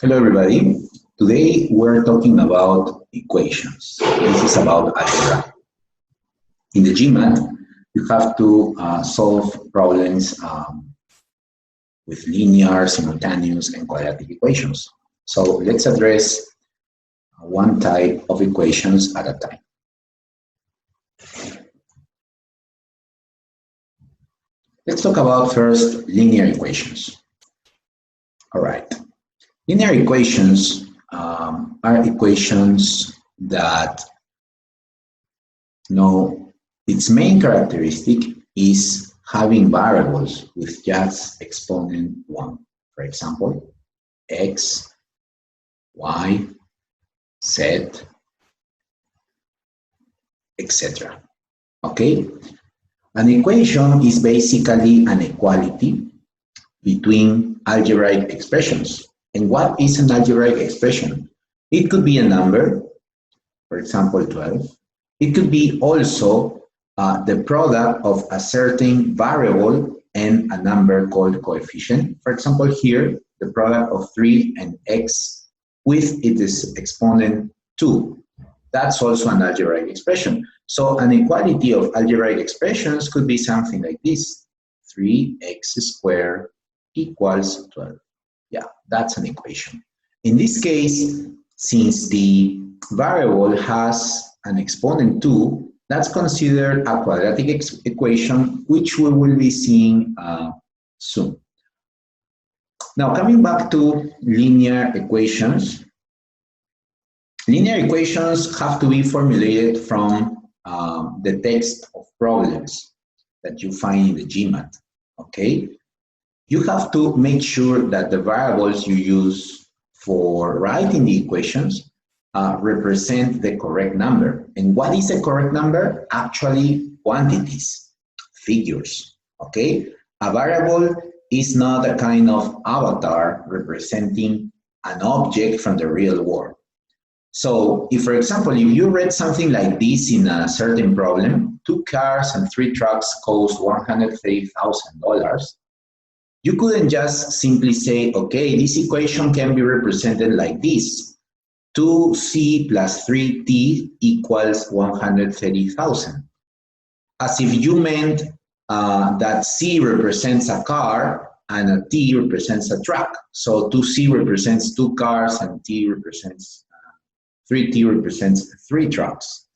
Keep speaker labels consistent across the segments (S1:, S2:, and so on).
S1: Hello everybody. Today we're talking about equations. This is about algebra. In the GMAT, you have to solve problems with linear, simultaneous, and quadratic equations. So let's address one type of equations at a time. Let's talk about first linear equations. All right. Linear equations are equations that its main characteristic is having variables with just exponent 1. For example, x, y, z, etc. Okay? An equation is basically an equality between algebraic expressions. And what is an algebraic expression? It could be a number, for example, 12. It could be also the product of a certain variable and a number called coefficient. For example, here, the product of 3 and x with its exponent 2. That's also an algebraic expression. So an equality of algebraic expressions could be something like this. 3x squared equals 12. Yeah, that's an equation. In this case, since the variable has an exponent 2, that's considered a quadratic equation, which we will be seeing soon. Now, coming back to linear equations. Linear equations have to be formulated from the text of problems that you find in the GMAT, okay? You have to make sure that the variables you use for writing the equations represent the correct number. And what is the correct number? Actually, quantities, figures, okay? A variable is not a kind of avatar representing an object from the real world. So, if, for example, if you read something like this in a certain problem, 2 cars and 3 trucks cost $130,000, you couldn't just simply say, okay, this equation can be represented like this. 2c plus 3t equals 130,000. As if you meant that c represents a car and a t represents a truck. So 2c represents 2 cars and t represents 3t represents 3 trucks.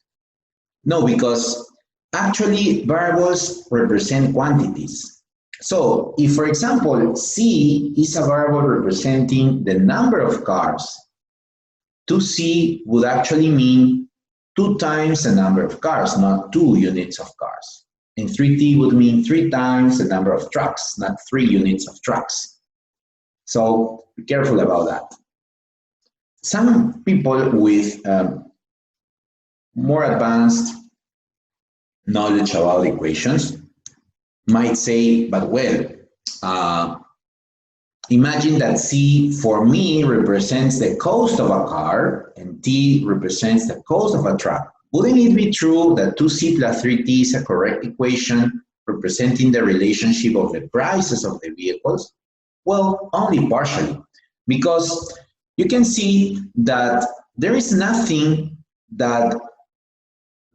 S1: No, because actually variables represent quantities. So if, for example, c is a variable representing the number of cars, 2c would actually mean 2 times the number of cars, not 2 units of cars. And 3t would mean 3 times the number of trucks, not 3 units of trucks. So be careful about that. Some people with more advanced knowledge about equations might say, but well, imagine that c for me represents the cost of a car and t represents the cost of a truck. Wouldn't it be true that 2c plus 3t is a correct equation representing the relationship of the prices of the vehicles? Well, only partially, because you can see that there is nothing that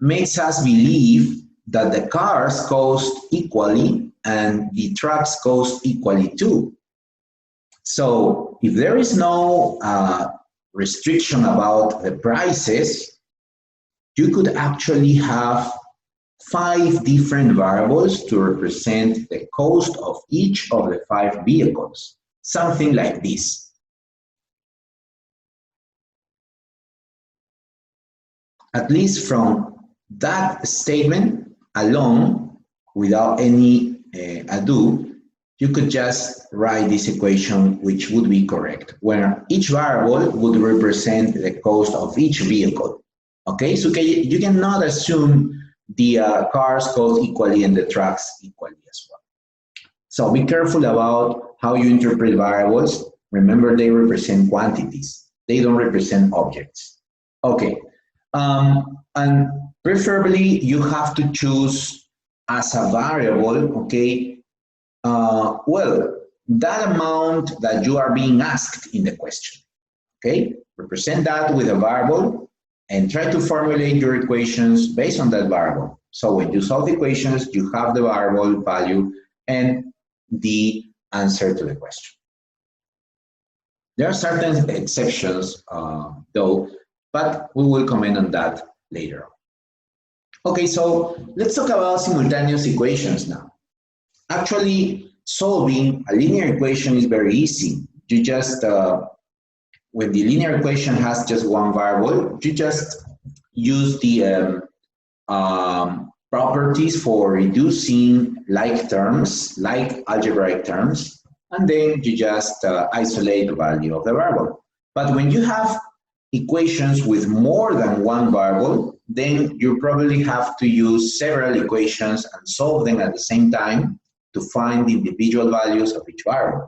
S1: makes us believe that the cars cost equally and the trucks cost equally too. So if there is no restriction about the prices, you could actually have 5 different variables to represent the cost of each of the 5 vehicles. Something like this. At least from that statement alone, without any ado, you could just write this equation, which would be correct, where each variable would represent the cost of each vehicle. Okay, so you cannot assume the cars cost equally and the trucks equally as well. So be careful about how you interpret variables. Remember, they represent quantities. They don't represent objects. Okay. And preferably, you have to choose as a variable, okay, well, that amount that you are being asked in the question. okay? Represent that with a variable and try to formulate your equations based on that variable. So when you solve the equations, you have the variable value and the answer to the question. There are certain exceptions, though, but we will comment on that later on. Okay, so let's talk about simultaneous equations now. Actually, solving a linear equation is very easy. You just, when the linear equation has just one variable, you just use the properties for reducing like terms, like algebraic terms, and then you just isolate the value of the variable. But when you have equations with more than one variable, then you probably have to use several equations and solve them at the same time to find the individual values of each variable.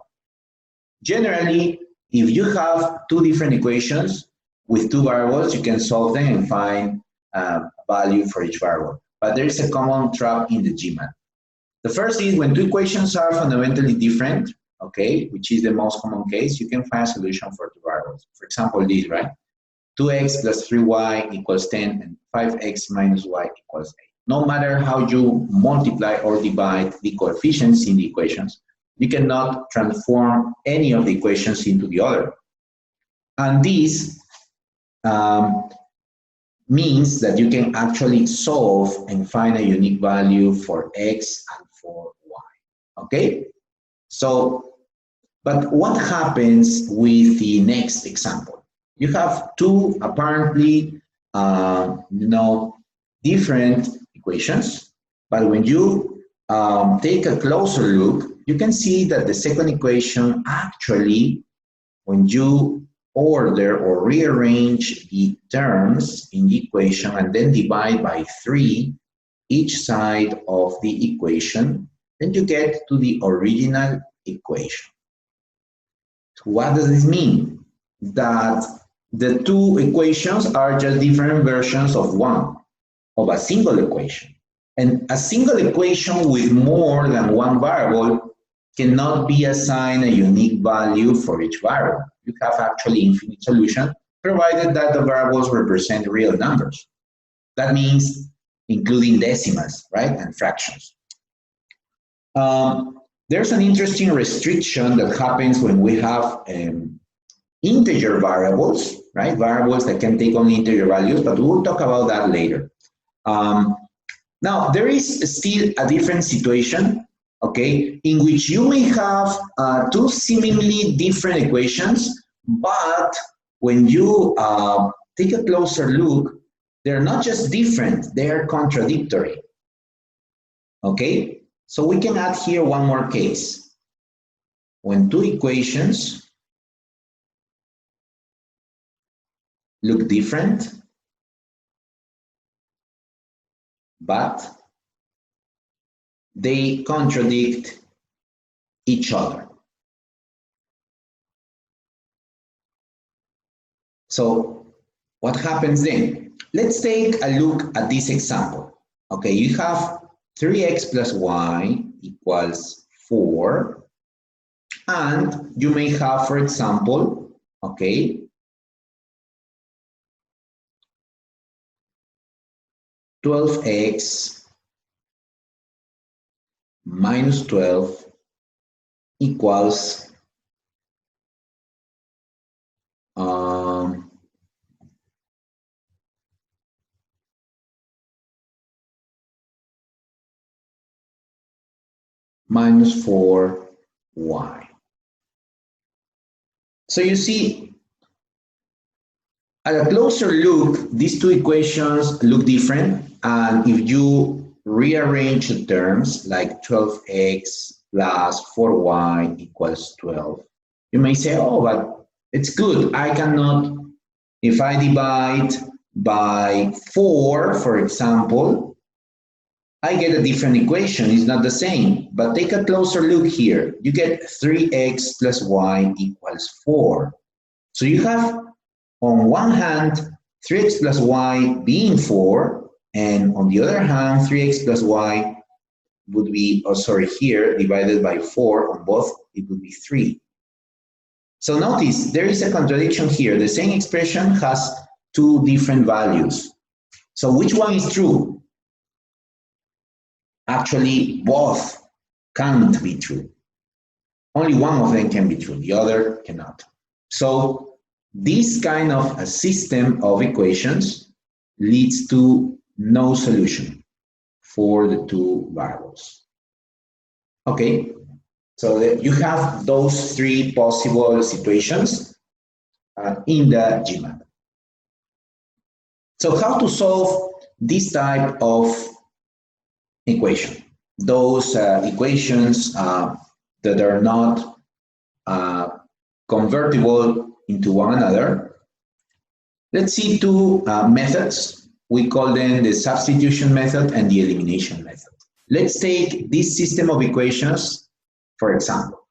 S1: Generally, if you have two different equations with two variables, you can solve them and find a value for each variable. But there is a common trap in the GMAT. The first is when two equations are fundamentally different, okay, which is the most common case, you can find a solution for two variables. For example, this, right? 2x plus 3y equals 10 and 5x minus y equals 8. No matter how you multiply or divide the coefficients in the equations, you cannot transform any of the equations into the other. And this means that you can actually solve and find a unique value for x and for y, okay? So, but what happens with the next example? You have two apparently, different equations, but when you take a closer look, you can see that the second equation actually, when you order or rearrange the terms in the equation and then divide by 3 each side of the equation, then you get to the original equation. So what does this mean? That the two equations are just different versions of a single equation. And a single equation with more than one variable cannot be assigned a unique value for each variable. You have actually infinite solution, provided that the variables represent real numbers. That means including decimals, right, and fractions. There's an interesting restriction that happens when we have integer variables, right, variables that can take only integer values, but we'll talk about that later. Now, there is still a different situation, okay, in which you may have two seemingly different equations, but when you take a closer look, they're not just different, they are contradictory, okay? So we can add here one more case. When two equations look different, but they contradict each other. So what happens then? Let's take a look at this example. Okay, you have 3x plus y equals 4. And you may have, for example, okay, 12x minus 12 equals minus 4y. So you see, at a closer look, these two equations look different, and if you rearrange the terms like 12x plus 4y equals 12, you may say, oh, but it's good. I cannot, if I divide by 4, for example, I get a different equation. It's not the same. But take a closer look here. You get 3x plus y equals 4. So you have, on one hand, 3x plus y being 4, and on the other hand, 3x plus y would be, here, divided by 4, on both, it would be 3. So notice there is a contradiction here. The same expression has two different values. So which one is true? Actually, both can't be true. Only one of them can be true, the other cannot. So this kind of a system of equations leads to no solution for the two variables. Okay, so you have those three possible situations in the GMAT. So how to solve this type of equation? Those equations that are not convertible into one another. Let's see two methods. We call them the substitution method and the elimination method. Let's take this system of equations, for example.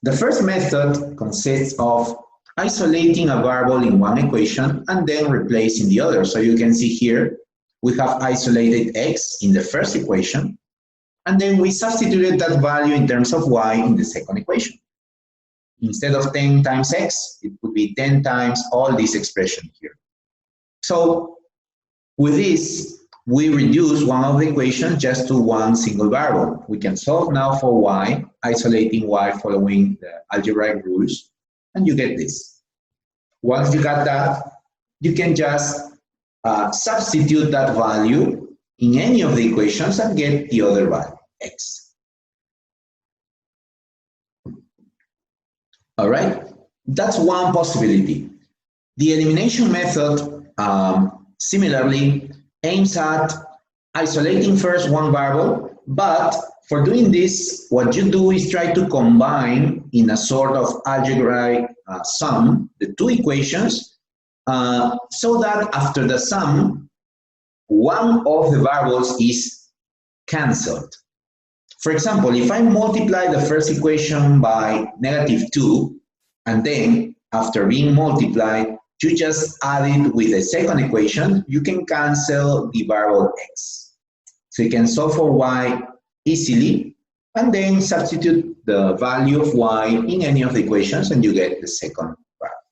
S1: The first method consists of isolating a variable in one equation and then replacing the other. So you can see here, we have isolated x in the first equation, and then we substituted that value in terms of y in the second equation. Instead of 10 times x, it would be 10 times all this expression here. So with this, we reduce one of the equations just to one single variable. We can solve now for y, isolating y following the algebraic rules, and you get this. Once you got that, you can just substitute that value in any of the equations and get the other value, x. All right, that's one possibility. The elimination method, similarly, aims at isolating first one variable, but for doing this, what you do is try to combine in a sort of algebraic sum the two equations so that after the sum, one of the variables is cancelled. For example, if I multiply the first equation by -2, and then after being multiplied, you just add it with the second equation, you can cancel the variable x. So you can solve for y easily, and then substitute the value of y in any of the equations, and you get the second variable.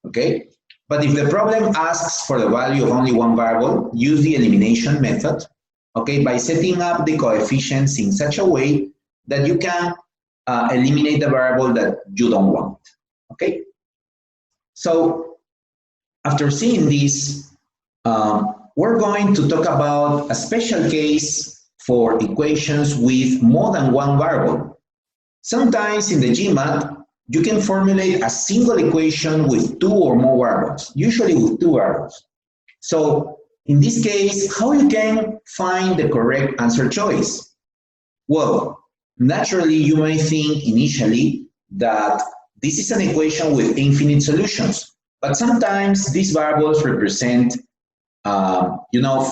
S1: Okay? But if the problem asks for the value of only one variable, use the elimination method, okay, by setting up the coefficients in such a way that you can eliminate the variable that you don't want, okay? So after seeing this, we're going to talk about a special case for equations with more than one variable. Sometimes in the GMAT, you can formulate a single equation with two or more variables, usually with two variables. So in this case, how you can find the correct answer choice? Well, naturally, you may think initially that this is an equation with infinite solutions, but sometimes these variables represent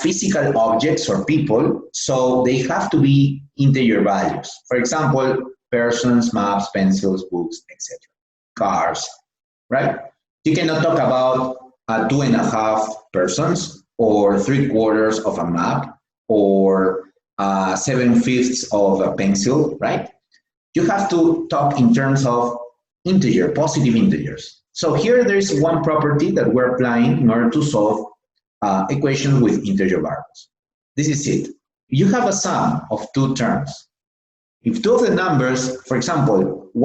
S1: physical objects or people, so they have to be integer values. For example, persons, maps, pencils, books, etc. Cars, right? You cannot talk about 2.5 persons, or 3/4 of a map, or 7/5 of a pencil, right? You have to talk in terms of integer, positive integers. So here there is one property that we're applying in order to solve equations with integer variables. This is it. You have a sum of two terms. If two of the numbers, for example,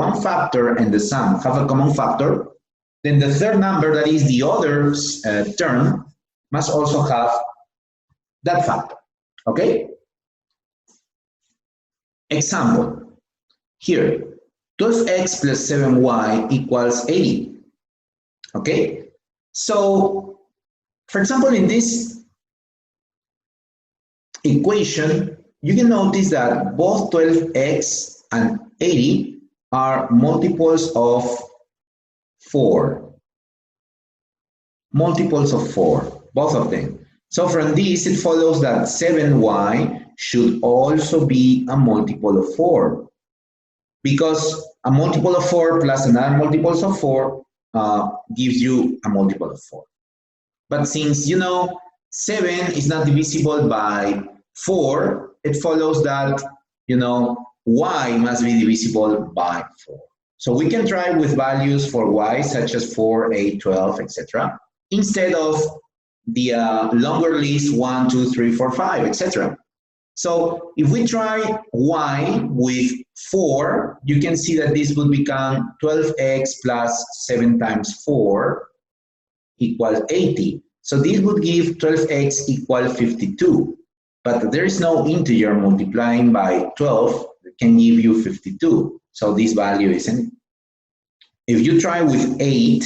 S1: one factor and the sum have a common factor, then the third number, that is the other term, must also have that factor, okay? Example, here, 12x plus 7y equals 80, okay? So, for example, in this equation, you can notice that both 12x and 80 are multiples of 4. Multiples of 4, both of them. So from this, it follows that 7y should also be a multiple of 4, because a multiple of 4 plus another multiples of 4 gives you a multiple of 4. But since, 7 is not divisible by 4, it follows that, y must be divisible by 4. So we can try with values for y, such as 4, 8, 12, etc., instead of the longer list 1, 2, 3, 4, 5, etc. So if we try y with 4, you can see that this would become 12x plus 7 times 4 equals 80. So this would give 12x equal 52. But there is no integer multiplying by 12 that can give you 52. So this value isn't. If you try with 8,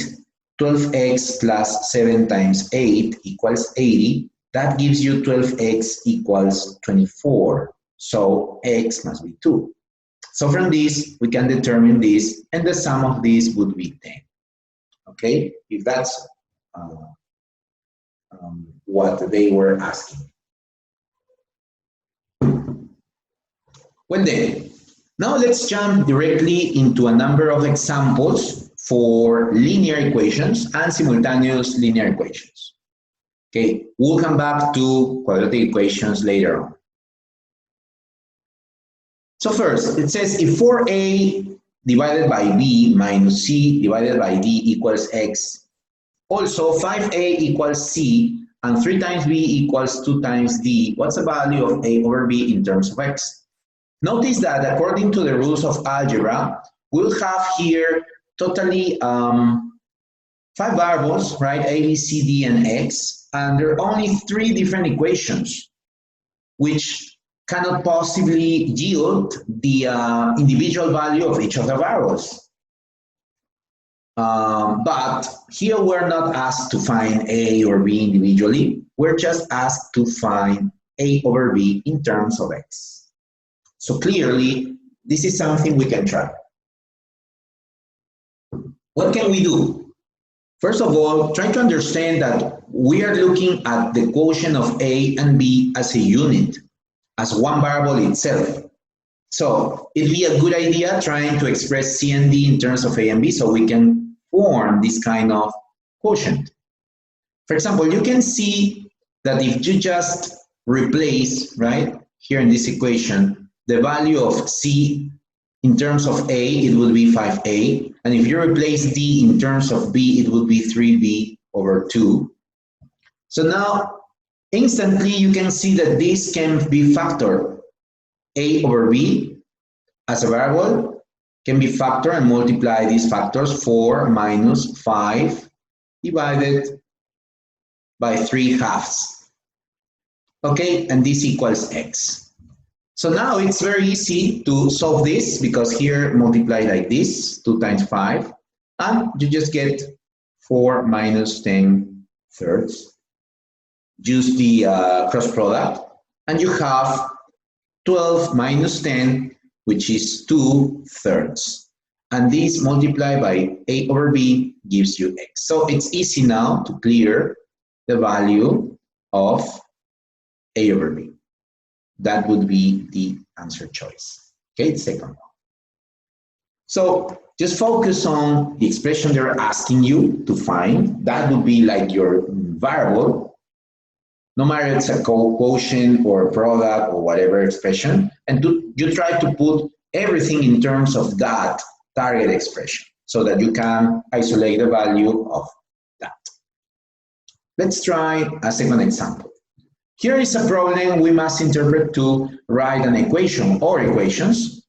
S1: 12x plus 7 times 8 equals 80. That gives you 12x equals 24. So x must be 2. So from this, we can determine this, and the sum of these would be 10. Okay, if that's what they were asking. Well then, now let's jump directly into a number of examples for linear equations and simultaneous linear equations. Okay, we'll come back to quadratic equations later on. So first, it says if 4a divided by b minus c divided by d equals x, also 5a equals c, and 3 times b equals 2 times d, what's the value of a over b in terms of x? Notice that according to the rules of algebra, we'll have here totally 5 variables, right? A, B, C, D, and X, and there are only 3 different equations, which cannot possibly yield the individual value of each of the variables. But here we're not asked to find A or B individually, we're just asked to find A over B in terms of X. So clearly, this is something we can try. What can we do? First of all, try to understand that we are looking at the quotient of A and B as a unit, as one variable itself. So it'd be a good idea trying to express C and D in terms of A and B so we can form this kind of quotient. For example, you can see that if you just replace, right, here in this equation, the value of C in terms of A, it would be 5A. And if you replace D in terms of B, it would be 3B over 2. So now, instantly, you can see that this can be factored. A over B as a variable can be factored and multiply these factors. 4 minus 5 divided by 3 halves. Okay, and this equals X. So now it's very easy to solve this because here multiply like this, 2 times 5, and you just get 4 minus 10 thirds. Use the cross product, and you have 12 minus 10, which is 2 thirds. And this multiplied by A over B gives you X. So it's easy now to clear the value of A over B. That would be the answer choice. Okay, the second one. So just focus on the expression they're asking you to find. That would be like your variable, no matter it's a quotient or a product or whatever expression, and you try to put everything in terms of that target expression so that you can isolate the value of that. Let's try a second example. Here is a problem we must interpret to write an equation or equations.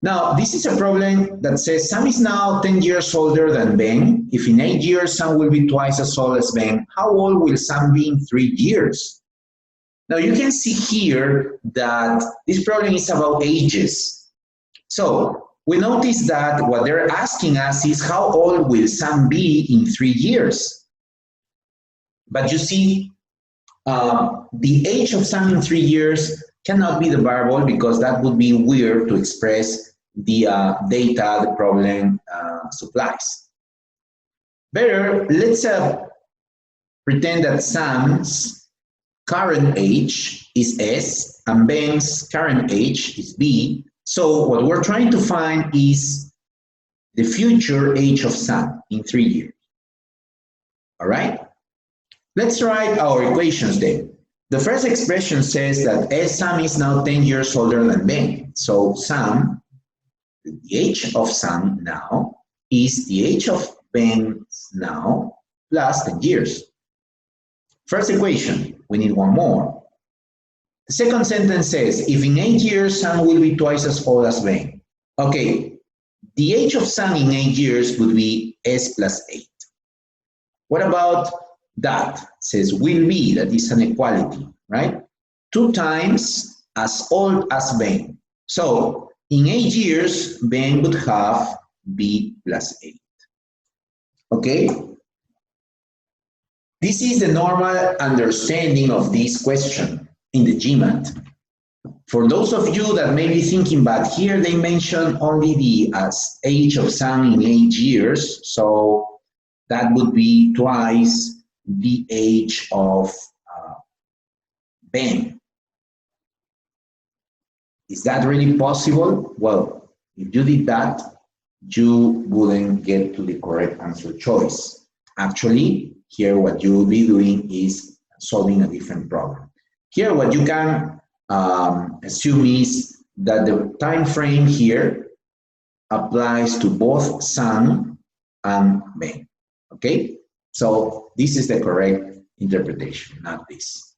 S1: Now, this is a problem that says Sam is now 10 years older than Ben. If in 8 years Sam will be twice as old as Ben, how old will Sam be in 3 years? Now, you can see here that this problem is about ages. So, we notice that what they're asking us is how old will Sam be in 3 years? But you see, the age of Sam in 3 years cannot be the variable because that would be weird to express the data the problem supplies. Better, let's pretend that Sam's current age is S and Ben's current age is B. So what we're trying to find is the future age of Sam in 3 years. All right? Let's write our equations then. The first expression says that Sam is now 10 years older than Ben. So Sam, the age of Sam now is the age of Ben now plus 10 years. First equation, we need one more. The second sentence says, if in 8 years Sam will be twice as old as Ben. Okay, the age of Sam in 8 years would be S plus 8. What about that? It says will be, that is an equality, right? 2 times as old as Ben. So in 8 years, Ben would have B plus 8. Okay? This is the normal understanding of this question in the GMAT. For those of you that may be thinking, but here they mention only the age of Sam in 8 years, so that would be twice the age of Ben. Is that really possible? Well, if you did that, you wouldn't get to the correct answer choice. Actually, here what you will be doing is solving a different problem. Here what you can assume is that the time frame here applies to both Sam and Ben. Okay? So this is the correct interpretation, not this.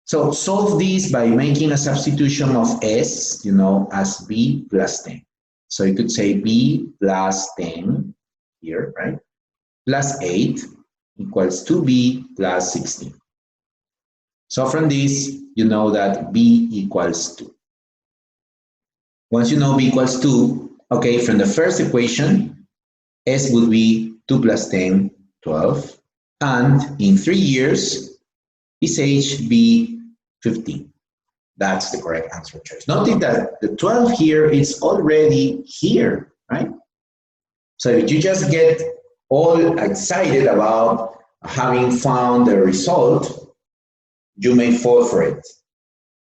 S1: So solve this by making a substitution of S, as B plus 10. So you could say B plus 10 here, right? Plus 8 equals 2B plus 16. So from this, you know that B equals 2. Once you know B equals 2, okay, from the first equation, S would be 2 plus 10, 12. And in 3 years, this age be 15. That's the correct answer choice. Notice that the 12 here is already here, right? So if you just get all excited about having found the result, you may fall for it.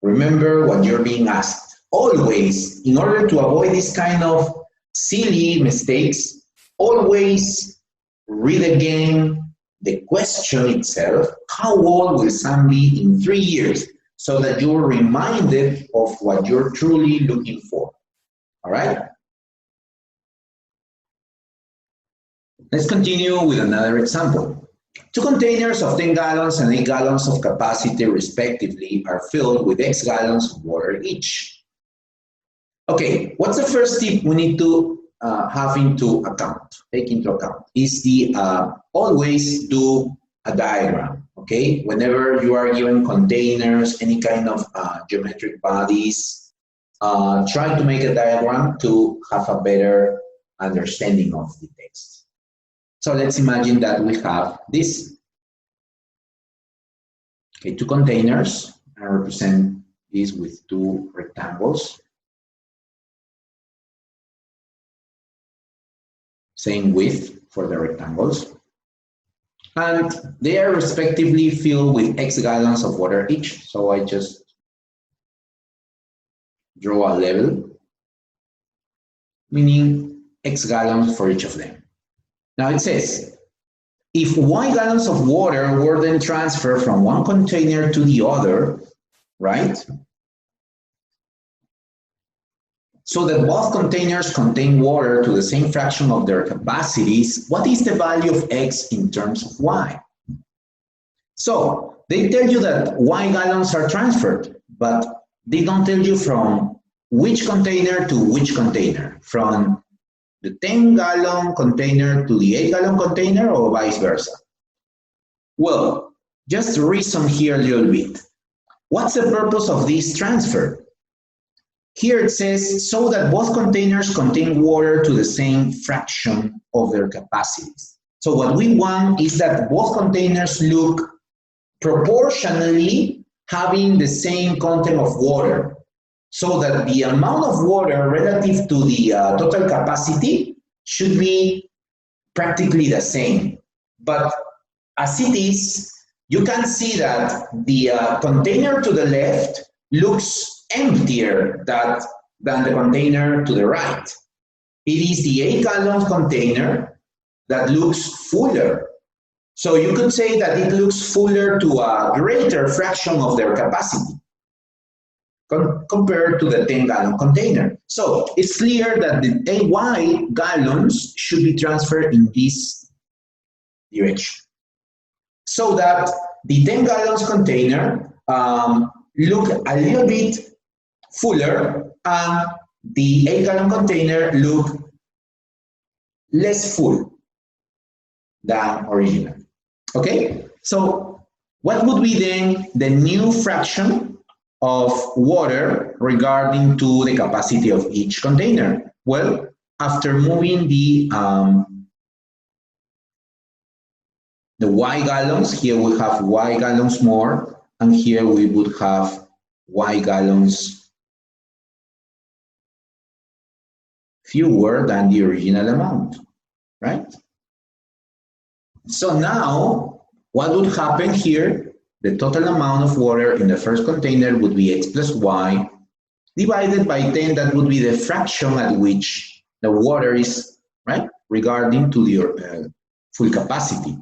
S1: Remember what you're being asked. Always, in order to avoid this kind of silly mistakes, always read again the question itself. How old will Sam be in 3 years? So that you're reminded of what you're truly looking for. All right? Let's continue with another example. 2 containers of 10 gallons and 8 gallons of capacity, respectively, are filled with X gallons of water each. Okay, what's the first tip we need to take into account? Is the always do a diagram, okay? Whenever you are given containers, any kind of geometric bodies, try to make a diagram to have a better understanding of the text. So let's imagine that we have this. Okay, 2 containers. I represent this with 2 rectangles. Same width for the rectangles. And they are respectively filled with X gallons of water each. So I just draw a level, meaning X gallons for each of them. Now it says, if Y gallons of water were then transferred from one container to the other, right? So that both containers contain water to the same fraction of their capacities, what is the value of X in terms of Y? So they tell you that Y gallons are transferred, but they don't tell you from which container to which container, from the 10-gallon container to the 8-gallon container, or vice versa. Well, just reason here a little bit. What's the purpose of this transfer? Here it says, so that both containers contain water to the same fraction of their capacities. So what we want is that both containers look proportionally having the same content of water, so that the amount of water relative to the total capacity should be practically the same. But as it is, you can see that the container to the left looks emptier than the container to the right. It is the 8-gallon container that looks fuller. So you could say that it looks fuller to a greater fraction of their capacity. compared to the 10-gallon container. So it's clear that the AY gallons should be transferred in this direction, so that the 10 gallons container look a little bit fuller and the 8-gallon container look less full than original. Okay, so what would be then the new fraction of water regarding to the capacity of each container? Well, after moving the Y gallons, here we have Y gallons more, and here we would have Y gallons fewer than the original amount, right? So now, what would happen here? The total amount of water in the first container would be X plus Y divided by 10. That would be the fraction at which the water is, right, regarding to the full capacity.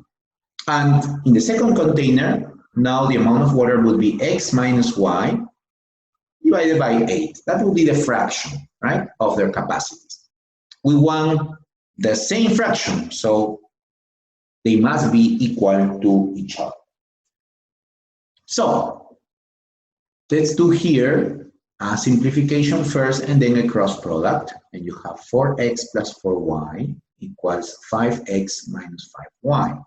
S1: And in the second container, now the amount of water would be X minus Y divided by 8. That would be the fraction, right, of their capacities. We want the same fraction, so they must be equal to each other. So let's do here a simplification first and then a cross product. And you have 4x plus 4y equals 5x minus 5y.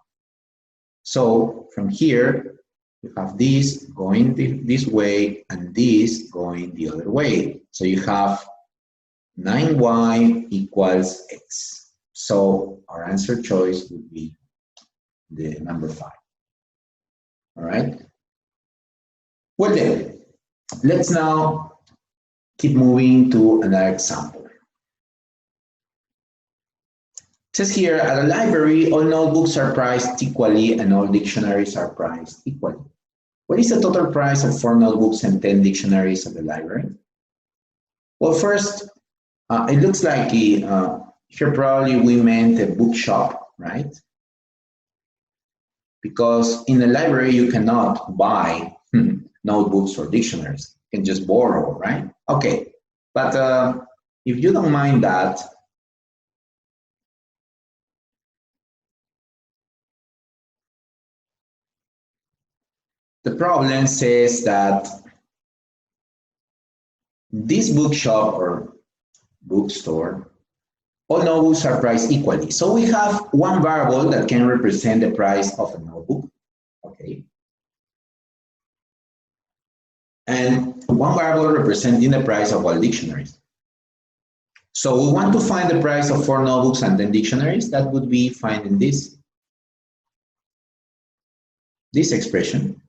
S1: So from here, you have this going this way and this going the other way. So you have 9y equals x. So our answer choice would be the number 5. All right. Well then, let's now keep moving to another example. It says here, at a library, all notebooks are priced equally and all dictionaries are priced equally. What is the total price of 4 notebooks and 10 dictionaries at the library? Well, first, it looks like here probably we meant a bookshop, right? Because in the library, you cannot buy notebooks or dictionaries. You can just borrow, right? Okay, but if you don't mind that, the problem says that this bookshop or bookstore, all notebooks are priced equally. So we have one variable that can represent the price of a notebook, okay? And one variable representing the price of all dictionaries. So we want to find the price of 4 notebooks and 10 dictionaries. That would be finding this expression.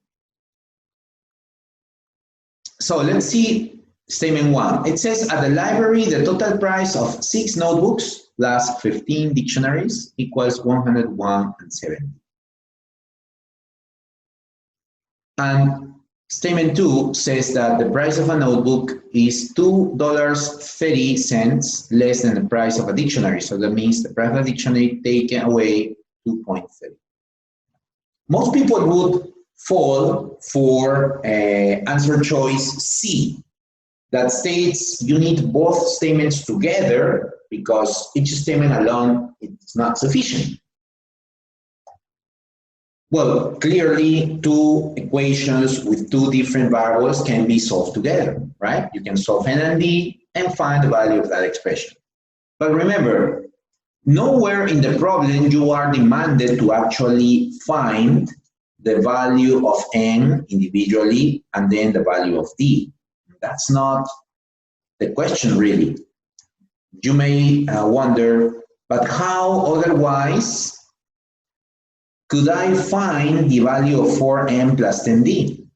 S1: So let's see statement 1. It says at the library, the total price of 6 notebooks plus 15 dictionaries equals 101 and 70. And statement 2 says that the price of a notebook is $2.30 less than the price of a dictionary. So that means the price of a dictionary taken away 2.30. Most people would fall for answer choice C. That states you need both statements together because each statement alone is not sufficient. Well, clearly, 2 equations with 2 different variables can be solved together, right? You can solve n and d and find the value of that expression. But remember, nowhere in the problem you are demanded to actually find the value of n individually and then the value of d. That's not the question, really. You may wonder, but how otherwise could I find the value of 4n plus 10d?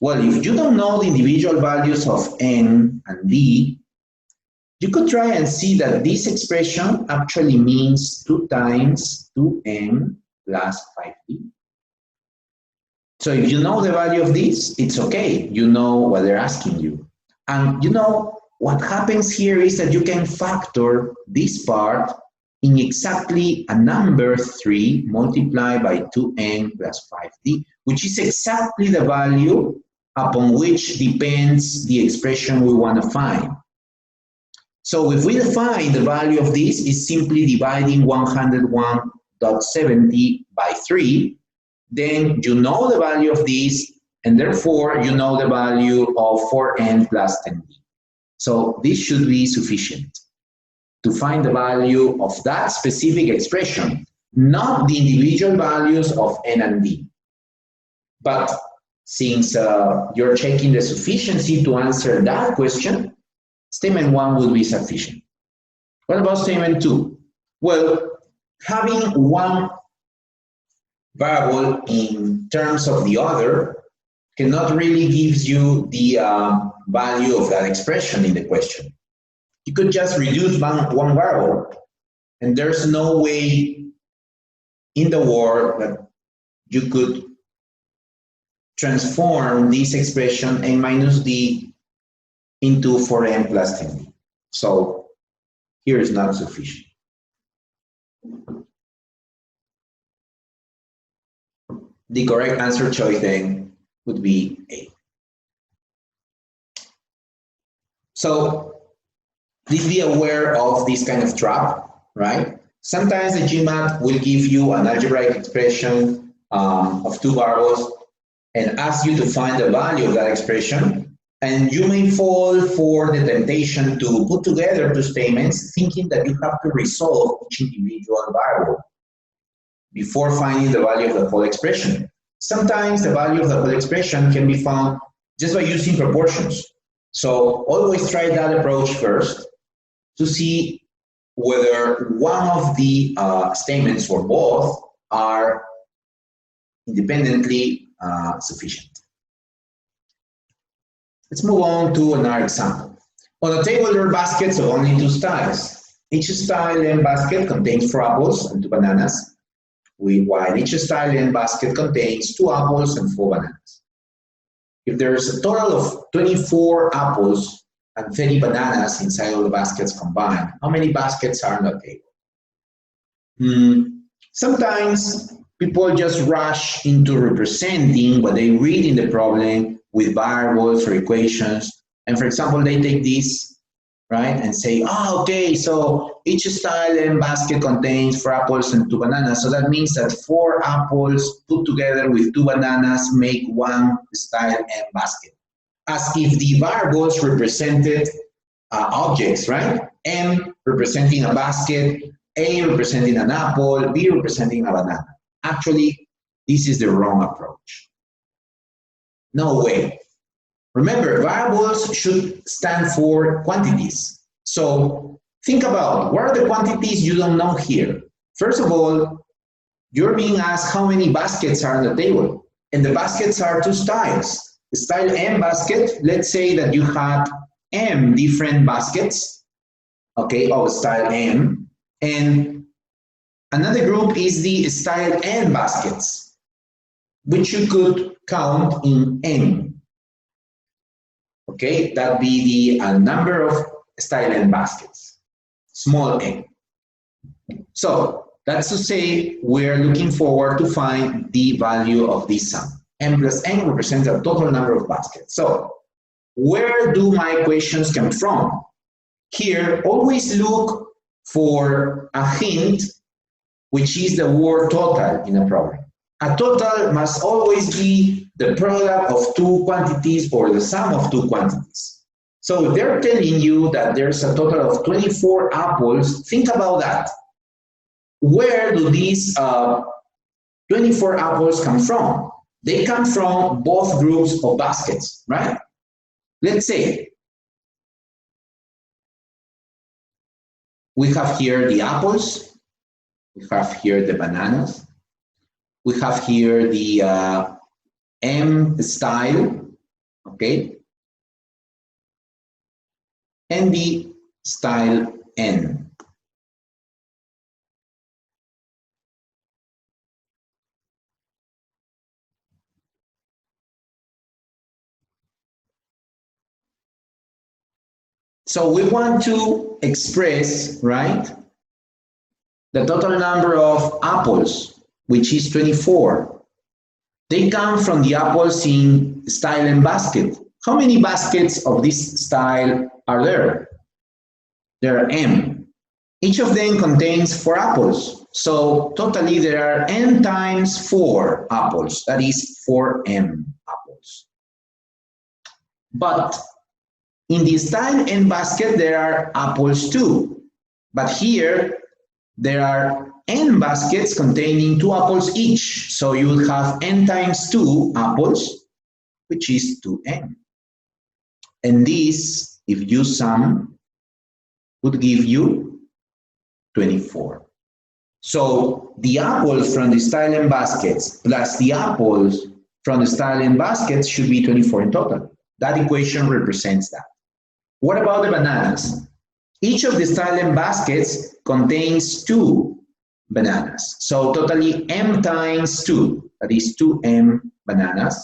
S1: Well, if you don't know the individual values of n and d, you could try and see that this expression actually means 2 times 2n plus 5d. So if you know the value of this, it's okay. You know what they're asking you. And you know, what happens here is that you can factor this part in exactly a number 3 multiplied by 2n plus 5d, which is exactly the value upon which depends the expression we want to find. So if we define the value of this is simply dividing 101.70 by 3, then you know the value of this, and therefore you know the value of 4n plus 10b. So this should be sufficient to find the value of that specific expression, not the individual values of n and d. But since you're checking the sufficiency to answer that question, statement 1 would be sufficient. What about statement 2? Well, having one variable in terms of the other cannot really give you the value of that expression in the question. You could just reduce one variable, and there's no way in the world that you could transform this expression n minus d into 4n plus 10d. So here is not sufficient. The correct answer choice then would be A. So please be aware of this kind of trap, right? Sometimes the GMAT will give you an algebraic expression of two variables and ask you to find the value of that expression. And you may fall for the temptation to put together two statements thinking that you have to resolve each individual variable before finding the value of the whole expression. Sometimes the value of the whole expression can be found just by using proportions. So always try that approach first to see whether one of the statements or both are independently sufficient. Let's move on to another example. On a table, there are baskets of only two styles. Each style and basket contains 4 apples and 2 bananas, while each style and basket contains 2 apples and 4 bananas. If there's a total of 24 apples and 30 bananas inside all the baskets combined, how many baskets are on the table? Sometimes people just rush into representing what they read in the problem with variables or equations. And for example, they take this, right, and say, oh, okay, so each style and basket contains 4 apples and 2 bananas. So that means that 4 apples put together with 2 bananas make 1 style and basket. As if the variables represented objects, right? M representing a basket, A representing an apple, B representing a banana. Actually, this is the wrong approach. No way. Remember, variables should stand for quantities. So think about what are the quantities you don't know here. First of all, you're being asked how many baskets are on the table. And the baskets are 2 styles. The style M basket, let's say that you have M different baskets, okay, of style M. And another group is the style N baskets, which you could count in N. Okay, that'd be the number of style N baskets, small n. So that's to say we're looking forward to find the value of this sum. M plus N represents the total number of baskets. So where do my equations come from? Here, always look for a hint, which is the word total in a problem. A total must always be the product of 2 quantities or the sum of 2 quantities. So if they're telling you that there's a total of 24 apples, think about that. Where do these 24 apples come from? They come from both groups of baskets, right? Let's say we have here the apples, we have here the bananas, we have here the M style, okay, and the style N. So we want to express, right, the total number of apples, which is 24. They come from the apples in style and basket. How many baskets of this style are there? There are m. Each of them contains 4 apples. So totally there are n times 4 apples. That is 4m apples. But in the style and basket, there are apples too. But here, there are n baskets containing 2 apples each. So you will have n times 2 apples, which is 2n. And this, if you sum, would give you 24. So the apples from the style and baskets plus the apples from the style and baskets should be 24 in total. That equation represents that. What about the bananas? Each of the style and baskets contains 2 bananas. So totally m times 2, that is 2m bananas.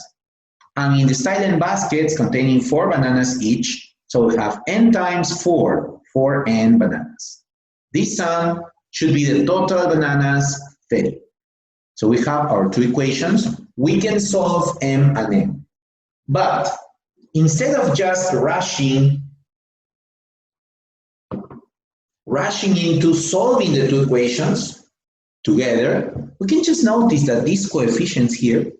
S1: And in the style and baskets containing 4 bananas each, so we have n times 4, 4n bananas. This sum should be the total bananas 30. So we have our 2 equations. We can solve m and n. But instead of just rushing into solving the 2 equations together, we can just notice that these coefficients here,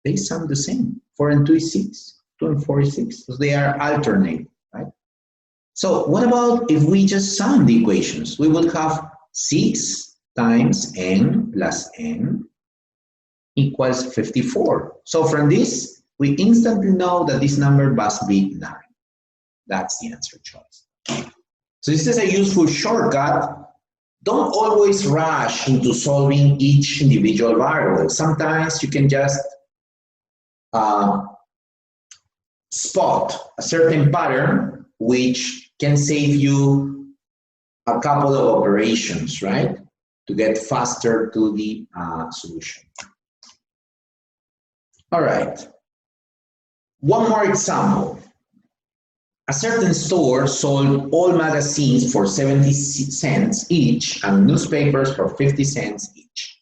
S1: they sum the same. 4 and 2 is 6, 2 and 4 is 6, so they are alternate, right? So what about if we just sum the equations? We would have 6 times n plus n equals 54. So from this, we instantly know that this number must be 9. That's the answer choice. So this is a useful shortcut. Don't always rush into solving each individual variable. Sometimes you can just spot a certain pattern which can save you a couple of operations, right? To get faster to the solution. All right. One more example. A certain store sold all magazines for 70 cents each and newspapers for 50 cents each.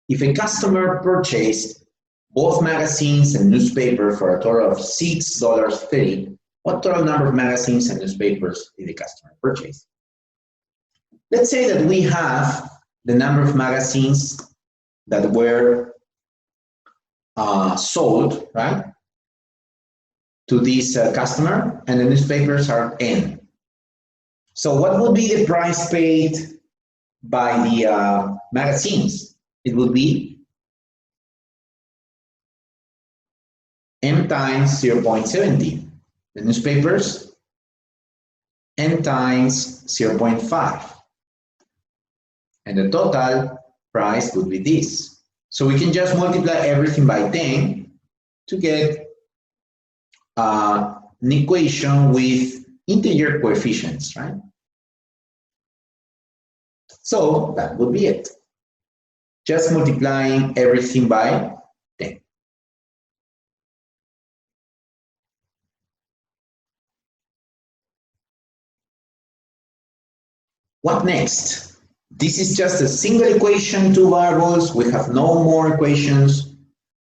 S1: If a customer purchased both magazines and newspaper for a total of $6.30, what total number of magazines and newspapers did the customer purchase? Let's say that we have the number of magazines that were sold, right, to this customer, and the newspapers are n. So what would be the price paid by the magazines? It would be m times 0.70. The newspapers, n times 0.5. And the total price would be this. So we can just multiply everything by 10 to get an equation with integer coefficients, right? So that would be it. Just multiplying everything by 10. What next? This is just a single equation, 2 variables. We have no more equations.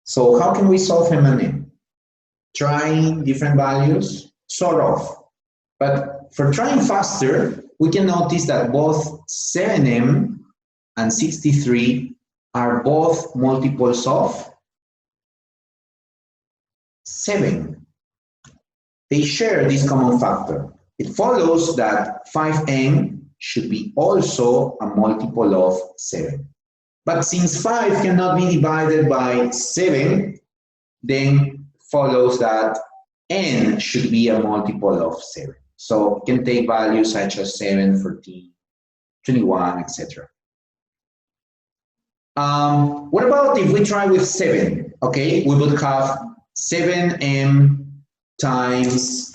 S1: So how can we solve m and n? Trying different values? Sort of. But for trying faster, we can notice that both 7m and 63 are both multiples of 7. They share this common factor. It follows that 5m should be also a multiple of 7. But since 5 cannot be divided by 7, then follows that n should be a multiple of 7. So we can take values such as 7, 14, 21, etc. What about if we try with 7? Okay, we would have 7m times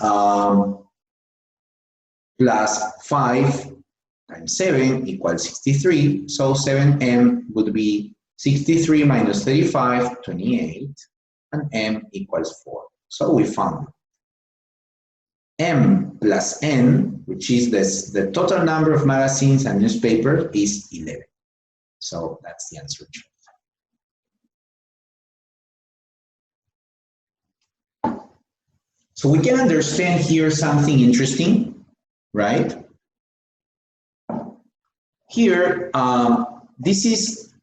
S1: plus 5 times 7 equals 63. So 7m would be 63 minus 35, 28, and m equals 4. So we found m plus n, which is the total number of magazines and newspapers, is 11. So that's the answer. So we can understand here something interesting, right? Here, this is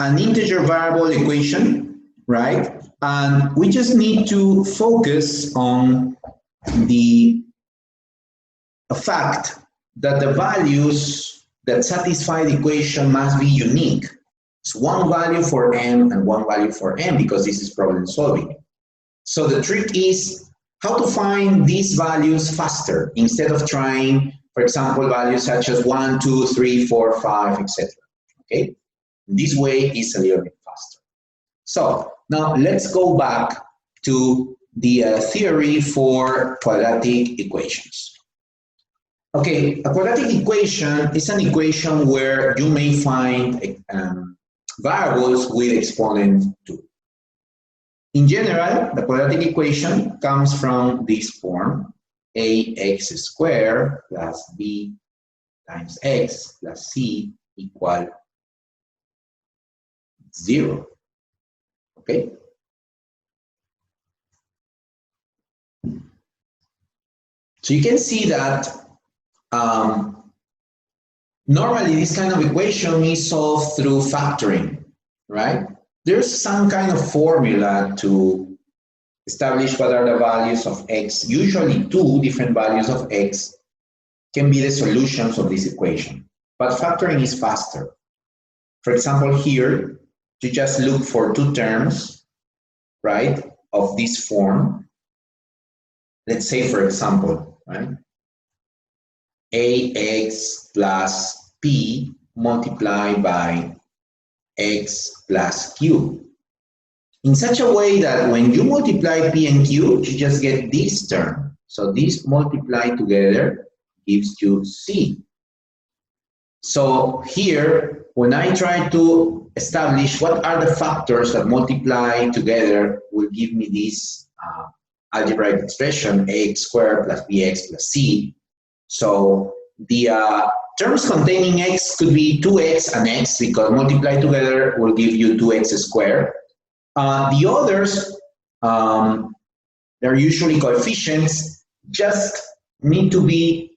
S1: an integer variable equation, right? And we just need to focus on the fact that the values that satisfy the equation must be unique. It's one value for m and one value for n because this is problem solving. So the trick is how to find these values faster instead of trying, for example, values such as 1, 2, 3, 4, 5, etc. Okay? This way is a little bit faster. So now let's go back to the theory for quadratic equations. Okay, a quadratic equation is an equation where you may find variables with exponent 2. In general, the quadratic equation comes from this form, ax squared plus b times x plus c equal 0. Okay? So you can see that normally this kind of equation is solved through factoring, right? There's some kind of formula to establish what are the values of x. Usually 2 different values of x can be the solutions of this equation. But factoring is faster. For example, here, you just look for 2 terms, right, of this form. Let's say, for example, right, ax plus p multiplied by x plus q. In such a way that when you multiply p and q, you just get this term. So this multiplied together gives you c. So here, when I try to establish what are the factors that multiply together will give me this algebraic expression, ax squared plus bx plus c. So the terms containing x could be 2x and x because multiplied together will give you 2x squared. The others, they're usually coefficients, just need to be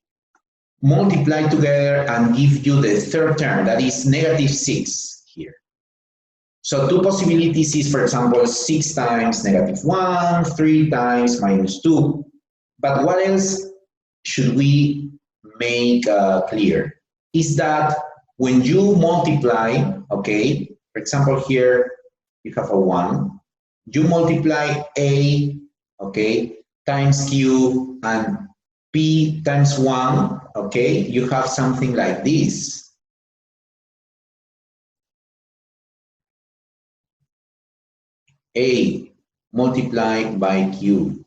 S1: multiplied together and give you the third term, that is -6 here. So 2 possibilities is, for example, 6 times -1, 3 times -2. But what else should we make clear? Is that when you multiply, okay, for example, here you have a 1, you multiply a, okay, times q and p times 1, okay, you have something like this. A multiplied by q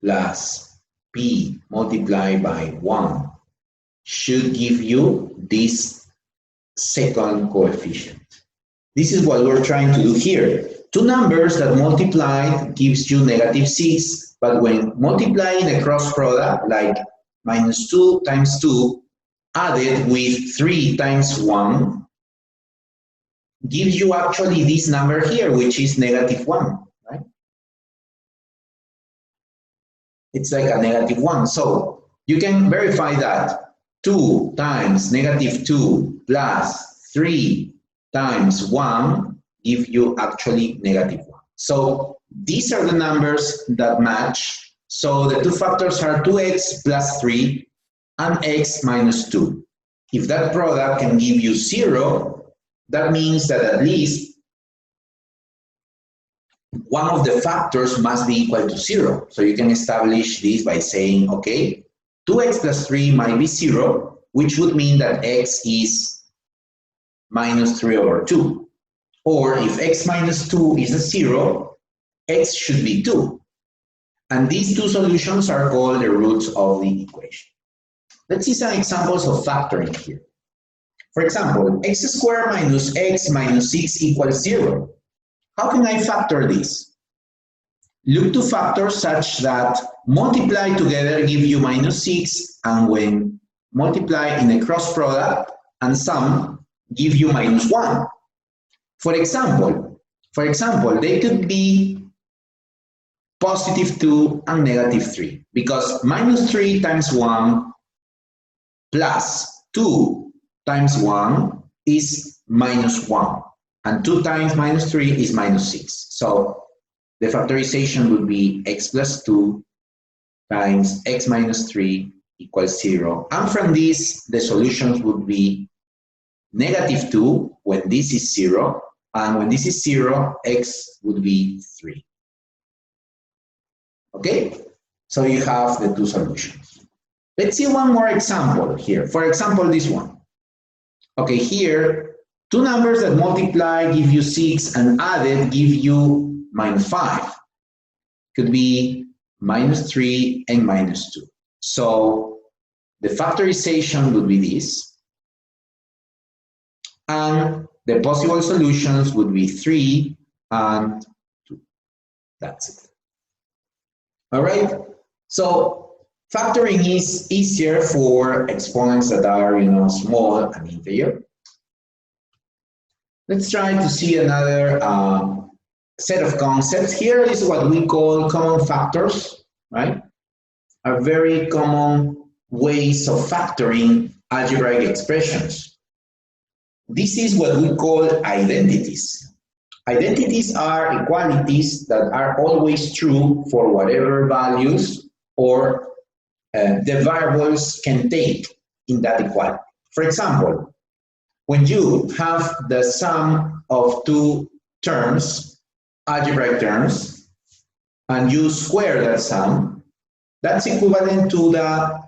S1: plus p multiplied by 1 should give you this second coefficient. This is what we're trying to do here. 2 numbers that multiplied gives you -6, but when multiplying a cross product, like -2 times 2 added with 3 times 1, gives you actually this number here, which is -1, right? It's like a -1. So you can verify that 2 times -2 plus 3 times 1 give you actually -1. So these are the numbers that match. So the 2 factors are 2x plus 3 and x minus 2. If that product can give you 0, that means that at least one of the factors must be equal to 0. So you can establish this by saying, okay, 2x plus 3 might be 0, which would mean that x is -3/2. Or if x minus 2 is a 0, x should be 2. And these 2 solutions are called the roots of the equation. Let's see some examples of factoring here. For example, x squared minus x minus 6 equals 0. How can I factor this? Look to factors such that multiply together give you -6, and when multiply in a cross product and sum give you -1. For example, they could be positive 2, and negative 3. Because minus 3 times 1 plus 2 times 1 is minus 1. And 2 times minus 3 is minus 6. So the factorization would be x plus 2 times x minus 3 equals 0. And from this, the solutions would be negative 2 when this is 0. And when this is 0, x would be 3. Okay? So you have the two solutions. Let's see one more example here. For example, this one. Okay, here, two numbers that multiply give you 6 and added give you minus 5. Could be minus 3 and minus 2. So the factorization would be this. And the possible solutions would be 3 and 2. That's it. All right? So factoring is easier for exponents that are, small and integer. Let's try to see another set of concepts. Here is what we call common factors, right? Are very common ways of factoring algebraic expressions. This is what we call identities. Identities are equalities that are always true for whatever values or the variables can take in that equality. For example, when you have the sum of two terms, algebraic terms, and you square that sum, that's equivalent to the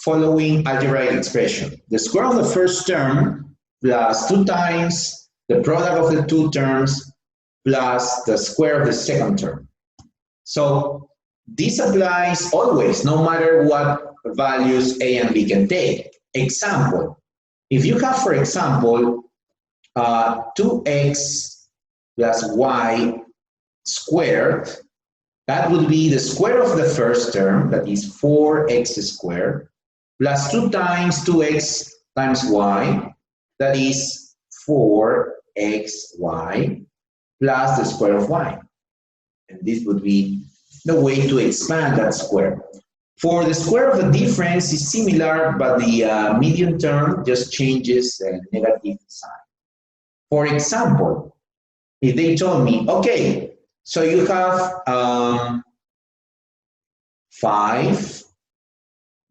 S1: following algebraic expression. The square of the first term plus 2 times the product of the two terms plus the square of the second term. So this applies always, no matter what values a and b can take. Example, if you have, for example, 2x plus y squared, that would be the square of the first term, that is 4x squared, plus 2 times 2x times y, that is 4xy, plus the square of y. And this would be the way to expand that square. For the square of the difference is similar, but the median term just changes the negative sign. For example, if they told me, okay, so you have 5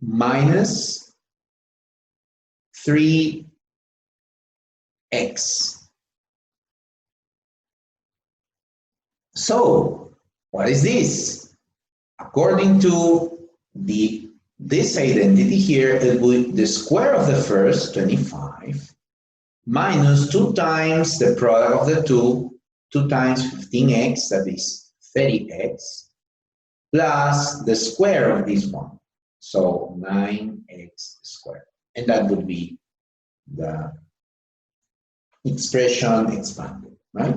S1: minus 3x. So, what is this? According to this identity here, it would the square of the first, 25, minus 2 times the product of the two, 2 times 15x, that is 30x, plus the square of this one, so 9x squared. And that would be the expression expanded, right?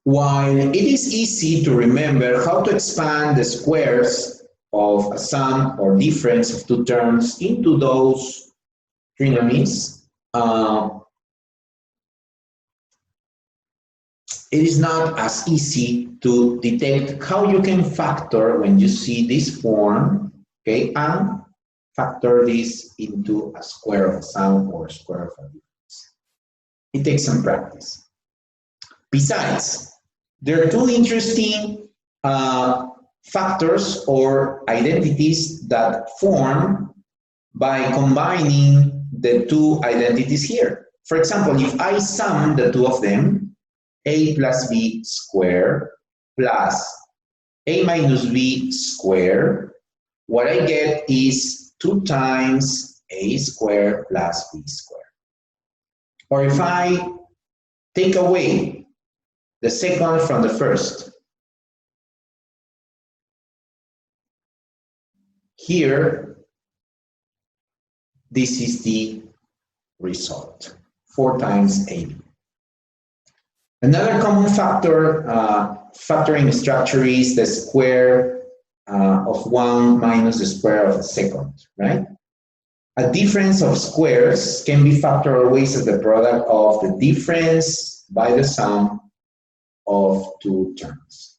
S1: While it is easy to remember how to expand the squares of a sum or difference of two terms into those trinomies, it is not as easy to detect how you can factor when you see this form, okay, and factor this into a square of a sum or square of a difference. It takes some practice. Besides, there are two interesting factors or identities that form by combining the two identities here. For example, if I sum the two of them, a plus b squared plus a minus b squared, what I get is 2 times a squared plus b squared. Or if I take away the second from the first, here, this is the result, 4 times AB. Another common factor, factoring structure is the square of 1 minus the square of the second, right? A difference of squares can be factored always as the product of the difference by the sum of two terms.